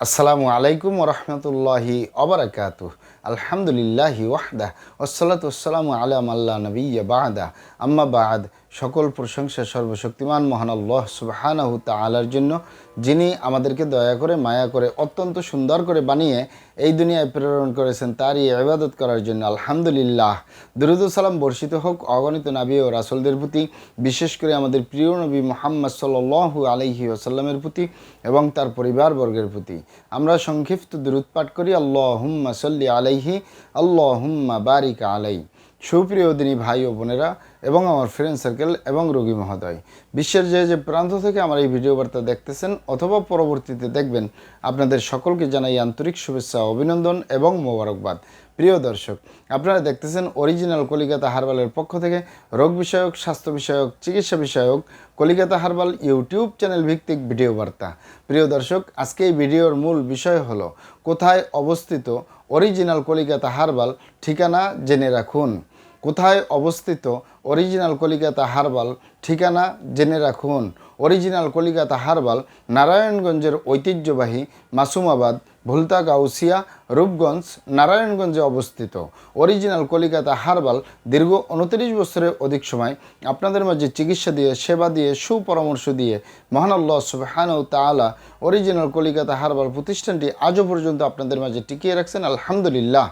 আসসালামু আলাইকুম ওরহমতুল্লাহি ওবারাকাতুহ। আলহামদুলিল্লাহি ওয়াহদা ওয়াসসালাতু ওয়াসসালামু আলা মাল্লা নবিয়্যা বা'দা আম্মা বা'দ। সকল প্রশংসা সর্বশক্তিমান মহান আল্লাহ সুবহানাহু তাআলার জন্য, যিনি আমাদেরকে দয়া করে মায়া করে অত্যন্ত সুন্দর করে বানিয়ে এই দুনিয়ায় প্রেরণ করেছেন তারই ইবাদত করার জন্য। আলহামদুলিল্লাহ। দুরূদ ও সালাম বর্ষিত হোক অগণিত নবী ও রাসূলদের প্রতি, বিশেষ করে আমাদের প্রিয় নবী মুহাম্মদ সাল্লাল্লাহু আলাইহি ওয়াসাল্লামের প্রতি এবং তার পরিবারবর্গের প্রতি। আমরা সংক্ষিপ্ত দুরূদ পাঠ করি। আল্লাহুম্মা সাল্লি আলাইহি, আল্লাহুম্মা বারিক আলাইহি। সুপ্রিয় দিনী ভাই ও বোনেরা এবং আমার ফ্রেন্ড সার্কেল এবং রোগী মহোদয়, বিশ্বের যে প্রান্ত থেকে আমার এই ভিডিও বার্তা দেখতেছেন অথবা পরবর্তীতে দেখবেন, আপনাদের সকলকে জানাই আন্তরিক শুভেচ্ছা, অভিনন্দন এবং মোবারকবাদ। প্রিয় দর্শক, আপনারা দেখতেছেন অরিজিনাল কলিকাতা হার্বালের পক্ষ থেকে রোগ বিষয়ক, স্বাস্থ্য বিষয়ক, চিকিৎসা বিষয়ক কলিকাতা হার্বাল ইউটিউব চ্যানেল ভিত্তিক ভিডিও বার্তা। প্রিয় দর্শক, আজকে এই ভিডিওর মূল বিষয় হলো কোথায় অবস্থিত অরিজিনাল কলিকাতা হার্বাল, ঠিকানা জেনে রাখুন। কোথায় অবস্থিত অরিজিনাল কলিকাতা হার্বাল, ঠিকানা জেনে রাখুন। অরিজিনাল কলিকাতা হার্বাল নারায়ণগঞ্জের ঐতিহ্যবাহী মাসুমাবাদ, ভুলতা গাউসিয়া, রূপগঞ্জ, নারায়ণগঞ্জে অবস্থিত। অরিজিনাল কলিকাতা হার্বাল দীর্ঘ 29 বছরের অধিক সময় আপনাদের মাঝে চিকিৎসা দিয়ে, সেবা দিয়ে, সুপরামর্শ দিয়ে মহান আল্লাহ সুবহানাহু তাআলা অরিজিনাল কলিকাতা হার্বাল প্রতিষ্ঠানটি আজও পর্যন্ত আপনাদের মাঝে টিকিয়ে রাখছেন। আলহামদুলিল্লাহ।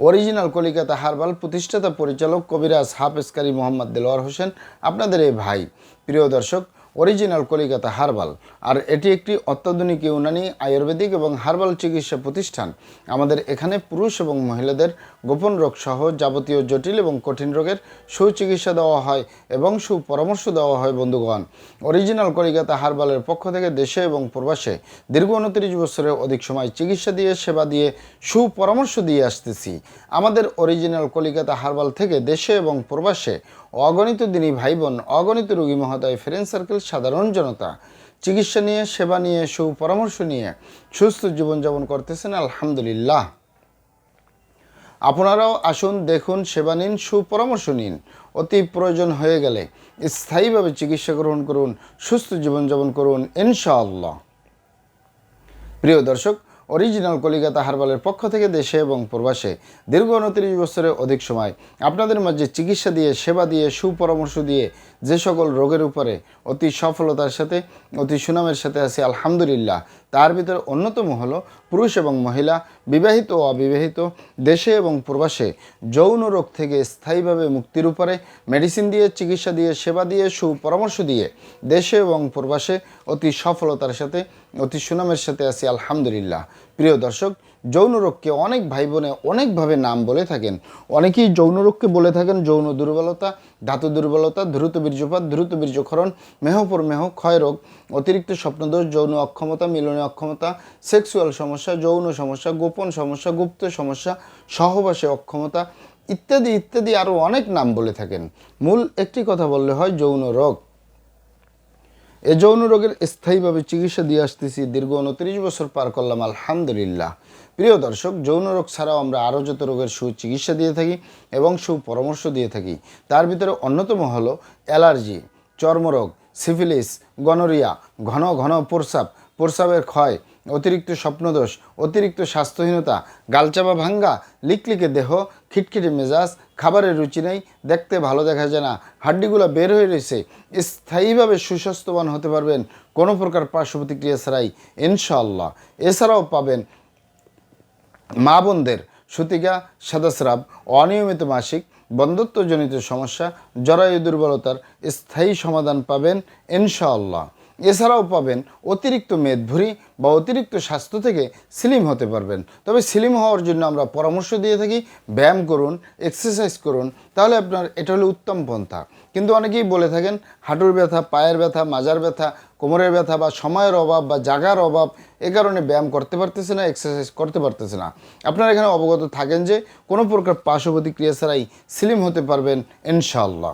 অরিজিনাল কলিকাতা হার্বাল প্রতিষ্ঠাতা পরিচালক কবিরাজ হাফেজ কারি মোহাম্মদ দেলোয়ার হোসেন, আপনাদের এই ভাই। প্রিয় দর্শক, অরিজিনাল কলিকাতা হার্বাল আর এটি একটি অত্যাধুনিক ইউনানি, আয়ুর্বেদিক এবং হার্বাল চিকিৎসা প্রতিষ্ঠান। আমাদের এখানে পুরুষ এবং মহিলাদের গোপন রোগ সহ যাবতীয় জটিল এবং কঠিন রোগের সুচিকিৎসা দেওয়া হয় এবং সুপরামর্শ দেওয়া হয়। বন্ধুগণ, অরিজিনাল কলিকাতা হার্বালের পক্ষ থেকে দেশে এবং প্রবাসে দীর্ঘ 29 বছরের অধিক সময় চিকিৎসা দিয়ে, সেবা দিয়ে, সুপরামর্শ দিয়ে আসতেছি। আমাদের অরিজিনাল কলিকাতা হার্বাল থেকে দেশে এবং প্রবাসে অগণিত দিনী ভাই বোন, অগণিত রোগী মহোদয়, ফ্রেন্ড সার্কেল, সাধারণ জনতা চিকিৎসা নিয়ে, সেবা নিয়ে, সুপরামর্শ নিয়ে সুস্থ জীবনযাপন করতেছেন। আলহামদুলিল্লাহ। আপনারাও আসুন, দেখুন, সেবা নিন, সুপরামর্শ নিন। অতি প্রয়োজন হয়ে গেলে স্থায়ীভাবে চিকিৎসা গ্রহণ করুন, সুস্থ জীবনযাপন করুন ইনশাআল্লাহ। প্রিয় দর্শক, অরিজিনাল কলিকাতা হার্বালের পক্ষ থেকে দেশে এবং প্রবাসে দীর্ঘ 29 বছরের অধিক সময় আপনাদের মাঝে চিকিৎসা দিয়ে, সেবা দিয়ে, সুপরামর্শ দিয়ে যে সকল রোগের উপরে অতি সফলতার সাথে, অতি সুনামের সাথে আছে আলহামদুলিল্লাহ, তার ভিতরে অন্যতম হলো পুরুষ এবং মহিলা, বিবাহিত ও অবিবাহিত, দেশে এবং প্রবাসে যৌন রোগ থেকে স্থায়ীভাবে মুক্তির উপরে মেডিসিন দিয়ে, চিকিৎসা দিয়ে, সেবা দিয়ে, সুপরামর্শ দিয়ে দেশে এবং প্রবাসে অতি সফলতার সাথে, অতি সুনামের সাথে আছি আলহামদুলিল্লাহ। প্রিয় দর্শক, যৌন রোগকে অনেক ভাই বোনে অনেকভাবে নাম বলে থাকেন। অনেকেই যৌন রোগকে বলে থাকেন যৌন দুর্বলতা, ধাতু দুর্বলতা, দ্রুত বীর্যপাত, দ্রুত বীর্যক্ষরণ, মেহপর মেহ, ক্ষয় রোগ, অতিরিক্ত স্বপ্নদোষ, যৌন অক্ষমতা, মিলনে অক্ষমতা, সেক্সুয়াল সমস্যা, যৌন সমস্যা, গোপন সমস্যা, গুপ্ত সমস্যা, সহবাসে অক্ষমতা ইত্যাদি ইত্যাদি আরও অনেক নাম বলে থাকেন। মূল একটি কথা বললে হয় যৌন রোগ। এ যৌন রোগের স্থায়ীভাবে চিকিৎসা দিয়ে আসতেছি, দীর্ঘ 29 বছর পার করলাম আলহামদুলিল্লাহ। প্রিয় দর্শক, যৌন রোগ ছাড়াও আমরা আরও যত রোগের সুচিকিৎসা দিয়ে থাকি এবং সুপরামর্শ দিয়ে থাকি, তার ভিতরে অন্যতম হলো অ্যালার্জি, চর্মরোগ, সিফিলিস, গনোরিয়া, ঘন ঘন প্রস্রাব, প্রস্রাবের ক্ষয়, অতিরিক্ত স্বপ্নদোষ, অতিরিক্ত স্বাস্থ্যহীনতা, গালচাপা ভাঙ্গা, লিকলিকে দেহ, খিটখিটে মেজাজ, খাবারের রুচি নেই, দেখতে ভালো দেখা যায় না, হাড্ডিগুলো বের হয়ে রয়েছে, স্থায়ীভাবে সুস্বাস্থ্যবান হতে পারবেন কোনো প্রকার পার্শ্ব প্রতিক্রিয়া ছাড়াই ইনশাআল্লাহ। এছাড়াও পাবেন মা বোনদের সূতিকা, সাদাস্রাব, অনিয়মিত মাসিক, বন্ধ্যত্বজনিত সমস্যা, জরায়ু দুর্বলতার স্থায়ী সমাধান পাবেন ইনশাআল্লাহ। এছাড়াও পাবেন অতিরিক্ত মেদভুঁড়ি বা অতিরিক্ত স্বাস্থ্য থেকে স্লিম হতে পারবেন। তবে স্লিম হওয়ার জন্য আমরা পরামর্শ দিয়ে থাকি, ব্যায়াম করুন, এক্সারসাইজ করুন, তাহলে আপনার এটা হলো উত্তম পন্থা। কিন্তু অনেকেই বলে থাকেন হাঁটুর ব্যথা, পায়ের ব্যথা, মাজার ব্যথা, কোমরের ব্যথা বা সময়ের অভাব বা জাগার অভাব, এ কারণে ব্যায়াম করতে পারতেছে না, এক্সারসাইজ করতে পারতেছে না। আপনারা এখানে অবগত থাকেন যে কোনো প্রকার পার্শ্ব প্রতিক্রিয়া ছাড়াই স্লিম হতে পারবেন ইনশাআল্লাহ।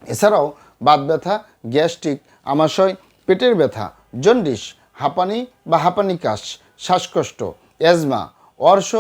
এছাড়াও বাত ব্যথা, গ্যাস্ট্রিক, আমাশয়, পেটের ব্যথা, জন্ডিস, হাঁপানি বা হাঁপানি কাশ, শ্বাসকষ্ট, অ্যাজমা, অর্শ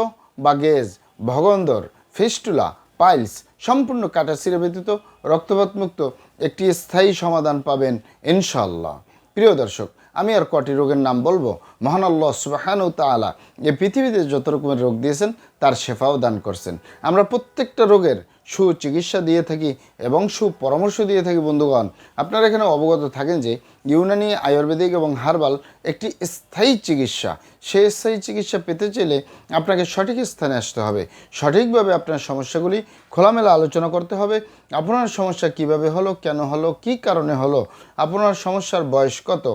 বা গেজ, ভগন্দর, ফিস্টুলা, পাইলস সম্পূর্ণ কাটাছিঁড়া ব্যতীত রক্তপাত মুক্ত একটি স্থায়ী সমাধান পাবেন ইনশাআল্লাহ। প্রিয় দর্শক, আমি আর কটি রোগের নাম বলবো। মহান আল্লাহ সুবহানাহু ওয়া তাআলা এই পৃথিবীতে যত রকমের রোগ দিয়েছেন তার শেফাও দান করছেন। আমরা প্রত্যেকটা রোগের সুচিকিৎসা দিয়ে থাকি এবং সুপরামর্শ দিয়ে থাকি। বন্ধুগণ, আপনারা এখানে অবগত থাকেন যে ইউনানি, আয়ুর্বেদিক এবং হার্বাল একটি স্থায়ী চিকিৎসা। সেই স্থায়ী চিকিৎসা পেতে চাইলে আপনাকে সঠিক স্থানে আসতে হবে, সঠিকভাবে আপনার সমস্যাগুলি খোলামেলা আলোচনা করতে হবে। আপনার সমস্যা কিভাবে হলো, কেন হলো, কী কারণে হলো, আপনার সমস্যার বয়স কত,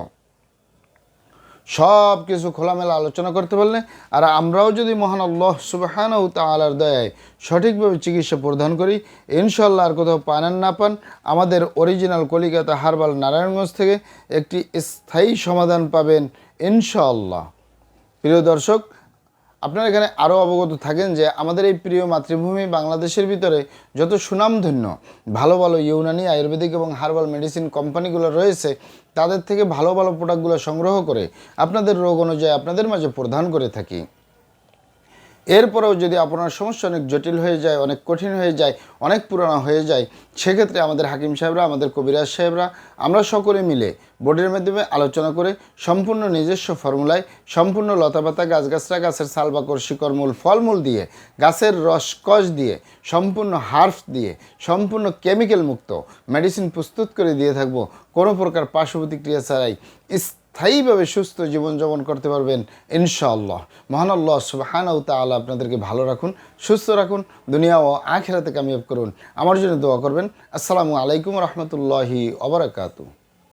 সব কিছু খোলামেলা আলোচনা করতে পারলে, আর আমরাও যদি মহান আল্লাহ সুবহানাহু ওয়া তাআলার দয়ায় সঠিকভাবে চিকিৎসা প্রদান করি, ইনশাআল্লাহ আর কোথাও পান আর না পান, আমাদের অরিজিনাল কলিকাতা হার্বাল নারায়ণগঞ্জ থেকে একটি স্থায়ী সমাধান পাবেন ইনশাআল্লাহ। প্রিয় দর্শক, আপনারা এখানে আরও অবগত থাকেন যে আমাদের এই প্রিয় মাতৃভূমি বাংলাদেশের ভিতরে যত সুনামধন্য ভালো ভালো ইউনানি, আয়ুর্বেদিক এবং হার্বাল মেডিসিন কোম্পানিগুলো রয়েছে, তাদের থেকে ভালো ভালো প্রোডাক্টগুলো সংগ্রহ করে আপনাদের রোগ অনুযায়ী আপনাদের মাঝে প্রদান করে থাকি। এরপরেও যদি আপনার সমস্যা অনেক জটিল হয়ে যায়, অনেক কঠিন হয়ে যায়, অনেক পুরানো হয়ে যায়, সেক্ষেত্রে আমাদের হাকিম সাহেবরা, আমাদের কবিরাজ সাহেবরা, আমরা সকলে মিলে বোর্ডের মাধ্যমে আলোচনা করে সম্পূর্ণ নিজস্ব ফর্মুলায়, সম্পূর্ণ লতাপাতা, গাছগাছরা, গাছের ছালবাকড়, শিকড়মূল, ফলমূল দিয়ে, গাছের রস কষ দিয়ে, সম্পূর্ণ হার্বস দিয়ে, সম্পূর্ণ কেমিক্যাল মুক্ত মেডিসিন প্রস্তুত করে দিয়ে থাকবো, কোনো প্রকার পার্শ্ব প্রতিক্রিয়া ছাড়াই স্থায়ীভাবে সুস্থ জীবনযাপন করতে পারবেন ইনশাআল্লাহ। মহান আল্লাহ সুবহানাহু ওয়া তাআলা আপনাদেরকে ভালো রাখুন, সুস্থ রাখুন, দুনিয়া ও আখিরাতে কামিয়াব করুন। আমার জন্য দোয়া করবেন। আসসালামু আলাইকুম রহমতুল্লাহি ওয়া বারাকাতুহু।